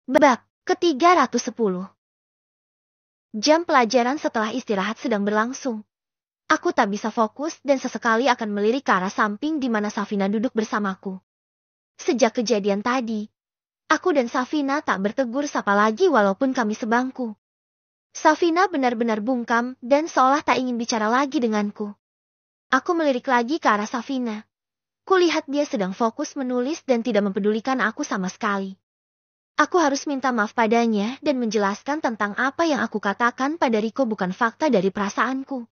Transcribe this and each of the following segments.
Bab ke-310. Jam pelajaran setelah istirahat sedang berlangsung. Aku tak bisa fokus dan sesekali akan melirik ke arah samping di mana Safina duduk bersamaku. Sejak kejadian tadi, aku dan Safina tak bertegur sapa lagi walaupun kami sebangku. Safina benar-benar bungkam dan seolah tak ingin bicara lagi denganku. Aku melirik lagi ke arah Safina. Kulihat dia sedang fokus menulis dan tidak mempedulikan aku sama sekali. Aku harus minta maaf padanya dan menjelaskan tentang apa yang aku katakan pada Riko bukan fakta dari perasaanku.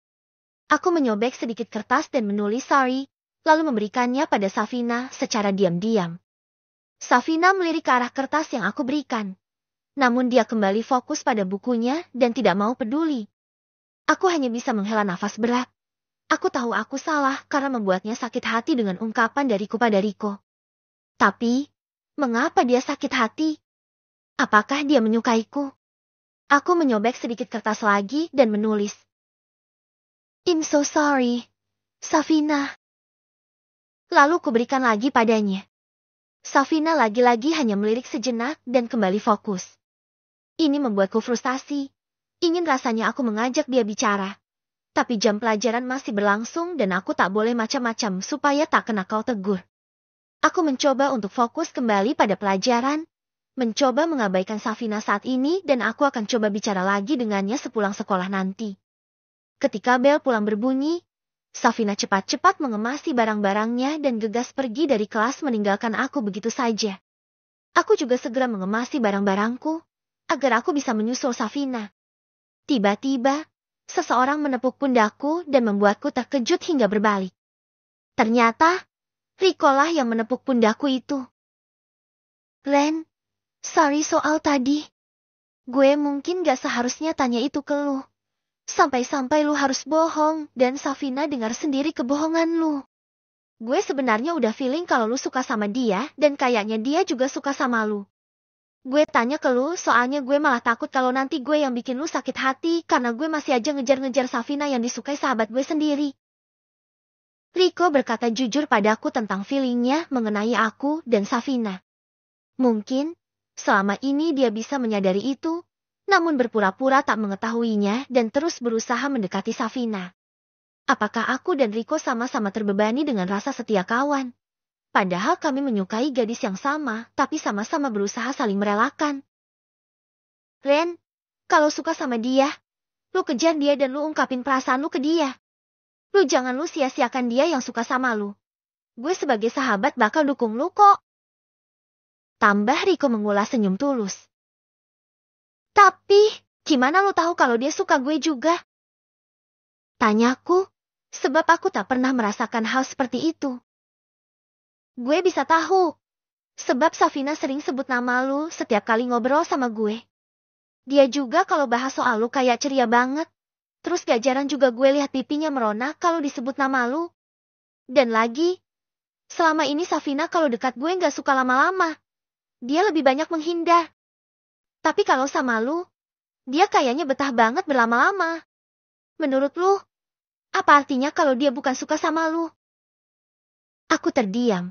Aku menyobek sedikit kertas dan menulis sorry, lalu memberikannya pada Safina secara diam-diam. Safina melirik ke arah kertas yang aku berikan. Namun dia kembali fokus pada bukunya dan tidak mau peduli. Aku hanya bisa menghela nafas berat. Aku tahu aku salah karena membuatnya sakit hati dengan ungkapan dariku pada Riko. Tapi, mengapa dia sakit hati? Apakah dia menyukaiku? Aku menyobek sedikit kertas lagi dan menulis. I'm so sorry, Safina. Lalu kuberikan lagi padanya. Safina lagi-lagi hanya melirik sejenak dan kembali fokus. Ini membuatku frustasi. Ingin rasanya aku mengajak dia bicara. Tapi jam pelajaran masih berlangsung dan aku tak boleh macam-macam supaya tak kena kau tegur. Aku mencoba untuk fokus kembali pada pelajaran. Mencoba mengabaikan Safina saat ini dan aku akan coba bicara lagi dengannya sepulang sekolah nanti. Ketika bel pulang berbunyi, Safina cepat-cepat mengemasi barang-barangnya dan gegas pergi dari kelas meninggalkan aku begitu saja. Aku juga segera mengemasi barang-barangku, agar aku bisa menyusul Safina. Tiba-tiba, seseorang menepuk pundakku dan membuatku terkejut hingga berbalik. Ternyata, Riko lah yang menepuk pundakku itu. Len. Sorry soal tadi. Gue mungkin gak seharusnya tanya itu ke lu. Sampai-sampai lu harus bohong dan Safina dengar sendiri kebohongan lu. Gue sebenarnya udah feeling kalau lu suka sama dia dan kayaknya dia juga suka sama lu. Gue tanya ke lu soalnya gue malah takut kalau nanti gue yang bikin lu sakit hati karena gue masih aja ngejar-ngejar Safina yang disukai sahabat gue sendiri. Riko berkata jujur padaku tentang feelingnya mengenai aku dan Safina. Mungkin selama ini dia bisa menyadari itu, namun berpura-pura tak mengetahuinya dan terus berusaha mendekati Safina. Apakah aku dan Riko sama-sama terbebani dengan rasa setia kawan? Padahal kami menyukai gadis yang sama, tapi sama-sama berusaha saling merelakan. Ren, kalau suka sama dia, lu kejar dia dan lu ungkapin perasaan lu ke dia. Lu jangan lu sia-siakan dia yang suka sama lu. Gue sebagai sahabat bakal dukung lu kok. Tambah Riko mengulas senyum tulus. Tapi, gimana lu tahu kalau dia suka gue juga? Tanyaku, sebab aku tak pernah merasakan hal seperti itu. Gue bisa tahu, sebab Safina sering sebut nama lu setiap kali ngobrol sama gue. Dia juga kalau bahas soal lu kayak ceria banget. Terus gak jarang juga gue lihat pipinya merona kalau disebut nama lu. Dan lagi, selama ini Safina kalau dekat gue gak suka lama-lama. Dia lebih banyak menghindar. Tapi kalau sama lu, dia kayaknya betah banget berlama-lama. Menurut lu, apa artinya kalau dia bukan suka sama lu? Aku terdiam,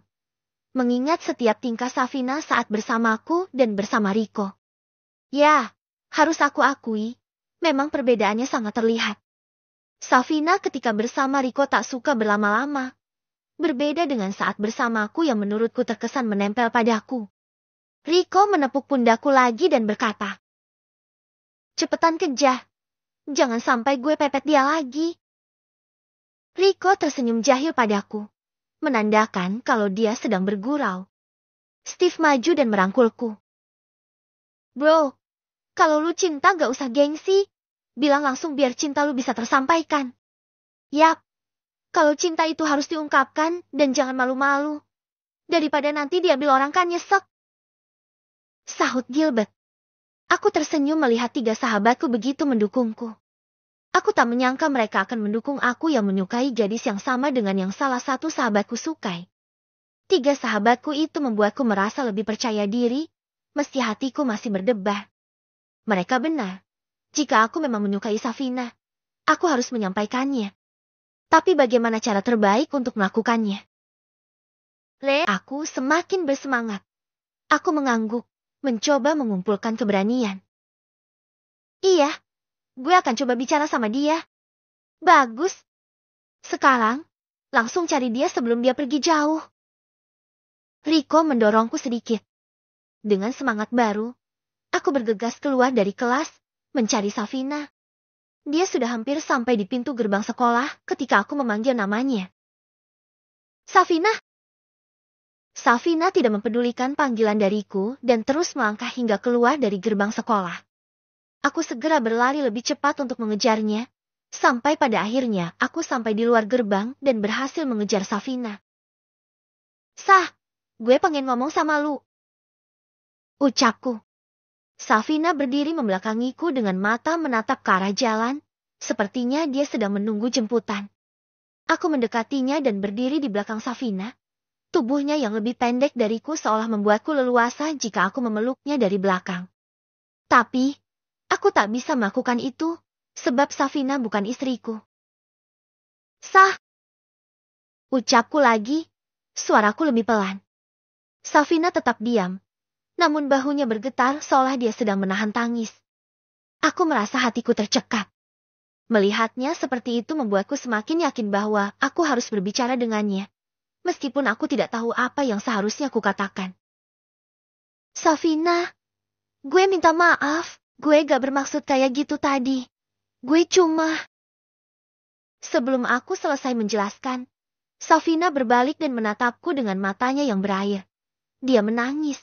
mengingat setiap tingkah Safina saat bersamaku dan bersama Riko. Ya, harus aku akui, memang perbedaannya sangat terlihat. Safina ketika bersama Riko tak suka berlama-lama. Berbeda dengan saat bersamaku yang menurutku terkesan menempel padaku. Riko menepuk pundakku lagi dan berkata, cepetan kejar. Jangan sampai gue pepet dia lagi. Riko tersenyum jahil padaku, menandakan kalau dia sedang bergurau. Steve maju dan merangkulku. Bro, kalau lu cinta gak usah gengsi. Bilang langsung biar cinta lu bisa tersampaikan. Yap, kalau cinta itu harus diungkapkan dan jangan malu-malu. Daripada nanti diambil orang kan nyesek. Sahut Gilbert. Aku tersenyum melihat tiga sahabatku begitu mendukungku. Aku tak menyangka mereka akan mendukung aku yang menyukai gadis yang sama dengan yang salah satu sahabatku sukai. Tiga sahabatku itu membuatku merasa lebih percaya diri, meski hatiku masih berdebar. Mereka benar. Jika aku memang menyukai Safina, aku harus menyampaikannya. Tapi bagaimana cara terbaik untuk melakukannya? Aku semakin bersemangat. Aku mengangguk. mencoba mengumpulkan keberanian. Iya, gue akan coba bicara sama dia. Bagus. Sekarang, langsung cari dia sebelum dia pergi jauh. Riko mendorongku sedikit. Dengan semangat baru, aku bergegas keluar dari kelas, mencari Safina. Dia sudah hampir sampai di pintu gerbang sekolah ketika aku memanggil namanya. Safina! Safina tidak mempedulikan panggilan dariku dan terus melangkah hingga keluar dari gerbang sekolah. Aku segera berlari lebih cepat untuk mengejarnya, sampai pada akhirnya aku sampai di luar gerbang dan berhasil mengejar Safina. Gue pengen ngomong sama lu. Ucapku. Safina berdiri membelakangiku dengan mata menatap ke arah jalan, sepertinya dia sedang menunggu jemputan. Aku mendekatinya dan berdiri di belakang Safina. Tubuhnya yang lebih pendek dariku seolah membuatku leluasa jika aku memeluknya dari belakang. Tapi, aku tak bisa melakukan itu, sebab Safina bukan istriku. Ucapku lagi, suaraku lebih pelan. Safina tetap diam, namun bahunya bergetar seolah dia sedang menahan tangis. Aku merasa hatiku tercekat. Melihatnya seperti itu membuatku semakin yakin bahwa aku harus berbicara dengannya, meskipun aku tidak tahu apa yang seharusnya kukatakan. Safina, gue minta maaf, gue gak bermaksud kayak gitu tadi. Gue cuma... Sebelum aku selesai menjelaskan, Safina berbalik dan menatapku dengan matanya yang berair. Dia menangis.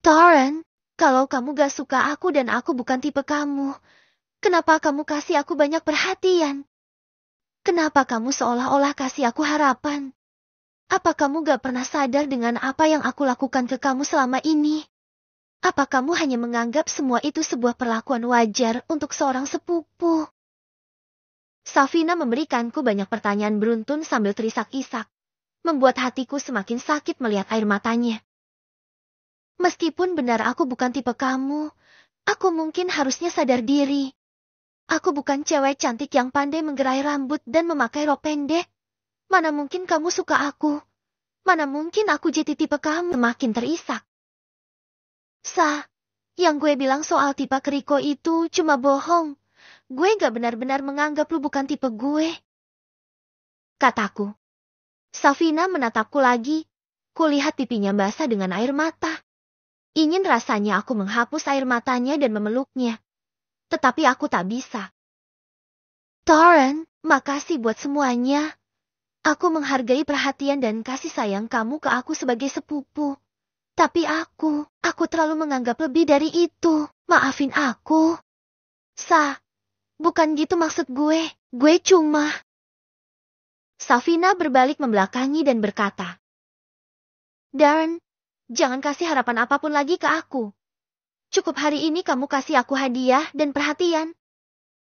Darren, kalau kamu gak suka aku dan aku bukan tipe kamu, kenapa kamu kasih aku banyak perhatian? Kenapa kamu seolah-olah kasih aku harapan? Apa kamu gak pernah sadar dengan apa yang aku lakukan ke kamu selama ini? Apa kamu hanya menganggap semua itu sebuah perlakuan wajar untuk seorang sepupu? Safina memberikanku banyak pertanyaan beruntun sambil terisak-isak, membuat hatiku semakin sakit melihat air matanya. Meskipun benar aku bukan tipe kamu, aku mungkin harusnya sadar diri. Aku bukan cewek cantik yang pandai menggerai rambut dan memakai rok pendek. Mana mungkin kamu suka aku? Mana mungkin aku jadi tipe kamu? Makin terisak. Yang gue bilang soal tipe Riko itu cuma bohong. Gue gak benar-benar menganggap lu bukan tipe gue. Kataku. Safina menatapku lagi. Kulihat pipinya basah dengan air mata. Ingin rasanya aku menghapus air matanya dan memeluknya. Tetapi aku tak bisa. Darren, makasih buat semuanya. Aku menghargai perhatian dan kasih sayang kamu ke aku sebagai sepupu. Tapi aku terlalu menganggap lebih dari itu. Maafin aku. Bukan gitu maksud gue. Gue cuma... Safina berbalik membelakangi dan berkata, Darren, jangan kasih harapan apapun lagi ke aku. Cukup hari ini kamu kasih aku hadiah dan perhatian.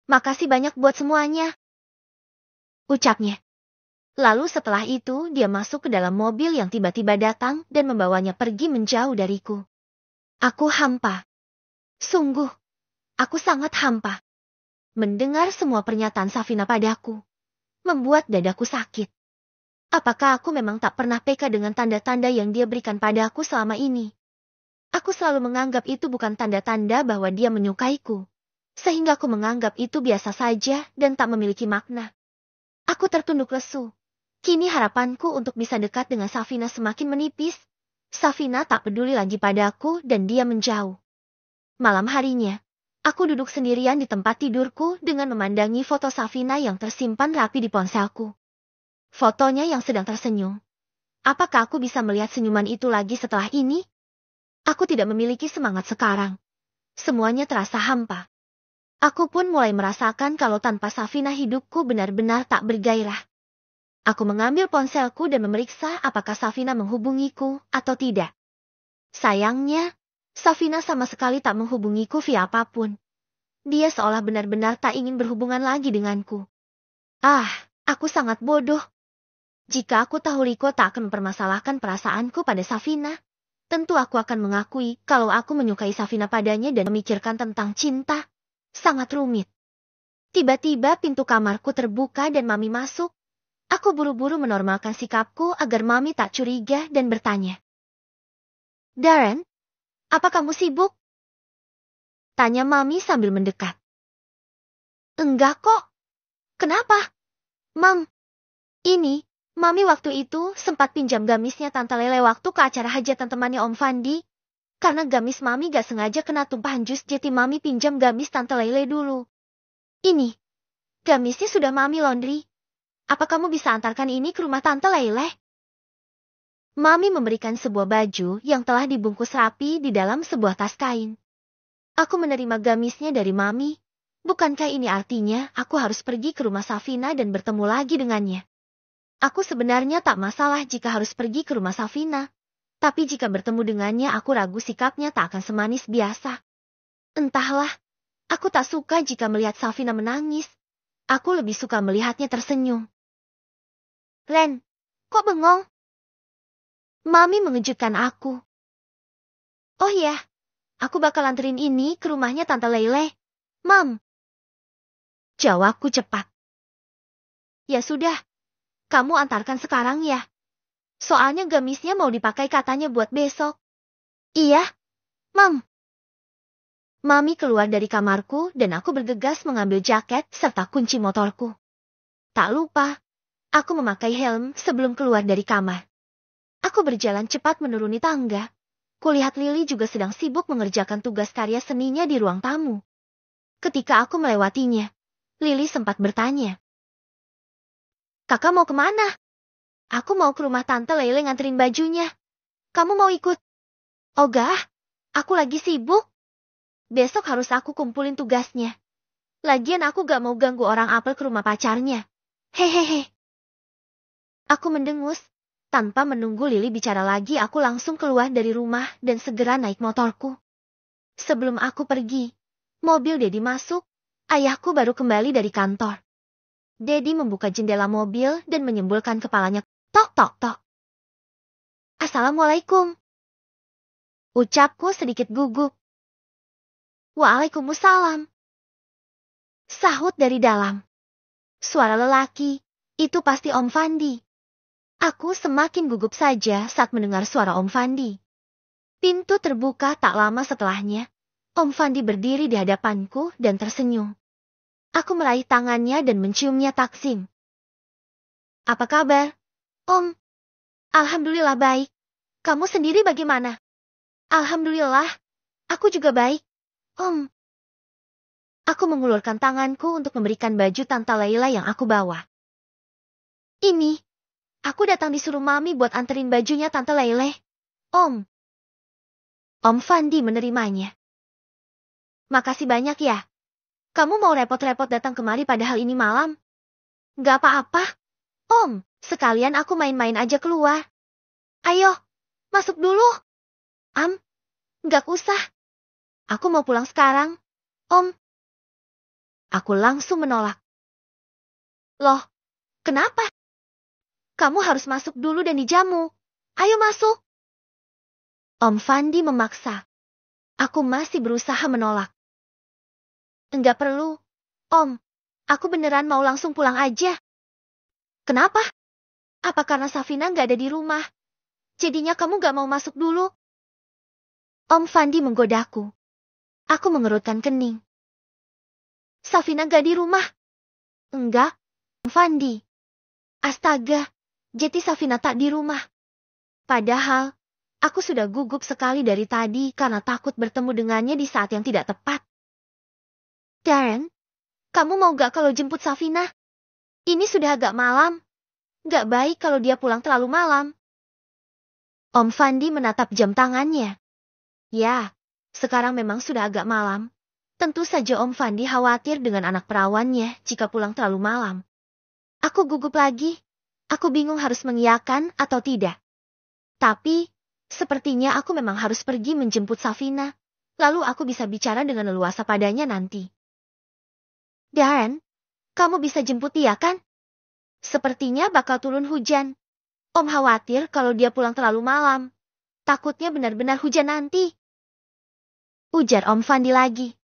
Makasih banyak buat semuanya. Ucapnya. Lalu setelah itu dia masuk ke dalam mobil yang tiba-tiba datang dan membawanya pergi menjauh dariku. Aku hampa. Sungguh, aku sangat hampa. Mendengar semua pernyataan Safina padaku, membuat dadaku sakit. Apakah aku memang tak pernah peka dengan tanda-tanda yang dia berikan padaku selama ini? Aku selalu menganggap itu bukan tanda-tanda bahwa dia menyukaiku, sehingga aku menganggap itu biasa saja dan tak memiliki makna. Aku tertunduk lesu. Kini harapanku untuk bisa dekat dengan Safina semakin menipis. Safina tak peduli lagi padaku dan dia menjauh. Malam harinya, aku duduk sendirian di tempat tidurku dengan memandangi foto Safina yang tersimpan rapi di ponselku. Fotonya yang sedang tersenyum. Apakah aku bisa melihat senyuman itu lagi setelah ini? Aku tidak memiliki semangat sekarang. Semuanya terasa hampa. Aku pun mulai merasakan kalau tanpa Safina hidupku benar-benar tak bergairah. Aku mengambil ponselku dan memeriksa apakah Safina menghubungiku atau tidak. Sayangnya, Safina sama sekali tak menghubungiku via apapun. Dia seolah benar-benar tak ingin berhubungan lagi denganku. Aku sangat bodoh. Jika aku tahu Riko tak akan mempermasalahkan perasaanku pada Safina, tentu aku akan mengakui kalau aku menyukai Safina padanya dan memikirkan tentang cinta. Sangat rumit. Tiba-tiba pintu kamarku terbuka dan Mami masuk. Aku buru-buru menormalkan sikapku agar Mami tak curiga dan bertanya. Darren, Apa kamu sibuk? Tanya Mami sambil mendekat. Enggak kok. Kenapa? Mam, ini, Mami waktu itu sempat pinjam gamisnya Tante Lele waktu ke acara hajatan temannya Om Fandi. Karena gamis Mami gak sengaja kena tumpahan jus, jadi Mami pinjam gamis Tante Lele dulu. Ini, gamisnya sudah Mami laundry. Apa kamu bisa antarkan ini ke rumah Tante Lele? Mami memberikan sebuah baju yang telah dibungkus rapi di dalam sebuah tas kain. Aku menerima gamisnya dari Mami. Bukankah ini artinya aku harus pergi ke rumah Safina dan bertemu lagi dengannya? Aku sebenarnya tak masalah jika harus pergi ke rumah Safina. Tapi jika bertemu dengannya aku ragu sikapnya tak akan semanis biasa. Entahlah, aku tak suka jika melihat Safina menangis. Aku lebih suka melihatnya tersenyum. Ren, kok bengong? Mami mengejutkan aku. Oh iya, aku bakal anterin ini ke rumahnya Tante Lele. Mam. Jawabku cepat. Ya sudah, kamu antarkan sekarang ya. Soalnya gamisnya mau dipakai katanya buat besok. Iya, Mam. Mami keluar dari kamarku dan aku bergegas mengambil jaket serta kunci motorku. Tak lupa, aku memakai helm sebelum keluar dari kamar. Aku berjalan cepat menuruni tangga. Kulihat Lily juga sedang sibuk mengerjakan tugas karya seninya di ruang tamu. Ketika aku melewatinya, Lily sempat bertanya. Kakak mau kemana? Aku mau ke rumah Tante Lele nganterin bajunya. Kamu mau ikut? Ogah, aku lagi sibuk. Besok harus aku kumpulin tugasnya. Lagian aku gak mau ganggu orang apel ke rumah pacarnya. Hehehe. Aku mendengus. Tanpa menunggu Lily bicara lagi, aku langsung keluar dari rumah dan segera naik motorku. Sebelum aku pergi, mobil Dedi masuk. Ayahku baru kembali dari kantor. Dedi membuka jendela mobil dan menyembulkan kepalanya. Tok tok tok. Assalamualaikum. Ucapku sedikit gugup. Waalaikumsalam. Sahut dari dalam. Suara lelaki, itu pasti Om Fandi. Aku semakin gugup saja saat mendengar suara Om Fandi. Pintu terbuka tak lama setelahnya. Om Fandi berdiri di hadapanku dan tersenyum. Aku meraih tangannya dan menciumnya taksim. Apa kabar, Om? Alhamdulillah baik. Kamu sendiri bagaimana? Alhamdulillah, aku juga baik, Om. Aku mengulurkan tanganku untuk memberikan baju Tante Laila yang aku bawa. Ini, aku datang disuruh Mami buat anterin bajunya Tante Lele, Om. Om Fandi menerimanya. Makasih banyak ya. Kamu mau repot-repot datang kemari padahal ini malam? Gak apa-apa, Om. Sekalian aku main-main aja keluar. Ayo, masuk dulu. Gak usah. Aku mau pulang sekarang, Om. Aku langsung menolak. Loh, kenapa? Kamu harus masuk dulu dan dijamu. Ayo masuk. Om Fandi memaksa. Aku masih berusaha menolak. Enggak perlu, Om. Aku beneran mau langsung pulang aja. Kenapa? Apa karena Safina nggak ada di rumah? Jadinya kamu nggak mau masuk dulu? Om Fandi menggodaku. Aku mengerutkan kening. Safina nggak di rumah? Enggak, Om Fandi. Astaga, jadi Safina tak di rumah. Padahal, aku sudah gugup sekali dari tadi karena takut bertemu dengannya di saat yang tidak tepat. Darren, kamu mau gak kalau jemput Safina? Ini sudah agak malam. Gak baik kalau dia pulang terlalu malam. Om Fandi menatap jam tangannya. Ya, sekarang memang sudah agak malam. Tentu saja Om Fandi khawatir dengan anak perawannya jika pulang terlalu malam. Aku gugup lagi. Aku bingung harus mengiyakan atau tidak. Tapi, sepertinya aku memang harus pergi menjemput Safina. Lalu aku bisa bicara dengan leluasa padanya nanti. Darren, kamu bisa jemput dia kan? Sepertinya bakal turun hujan. Om khawatir kalau dia pulang terlalu malam. Takutnya benar-benar hujan nanti. Ujar Om Fandi lagi.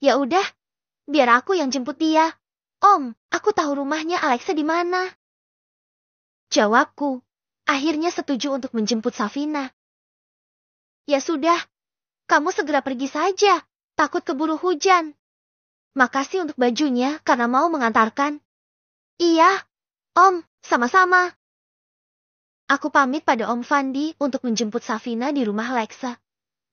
Ya udah, biar aku yang jemput dia. Om, aku tahu rumahnya Alexa di mana. Jawabku, akhirnya setuju untuk menjemput Safina. Ya sudah, kamu segera pergi saja. Takut keburu hujan. Makasih untuk bajunya karena mau mengantarkan. Iya, Om, sama-sama. Aku pamit pada Om Fandi untuk menjemput Safina di rumah Lexa.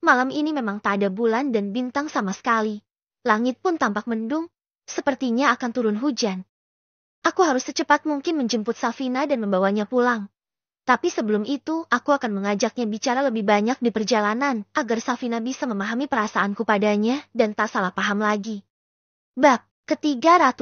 Malam ini memang tak ada bulan dan bintang sama sekali. Langit pun tampak mendung, sepertinya akan turun hujan. Aku harus secepat mungkin menjemput Safina dan membawanya pulang. Tapi sebelum itu, aku akan mengajaknya bicara lebih banyak di perjalanan, agar Safina bisa memahami perasaanku padanya dan tak salah paham lagi. Bab ke-300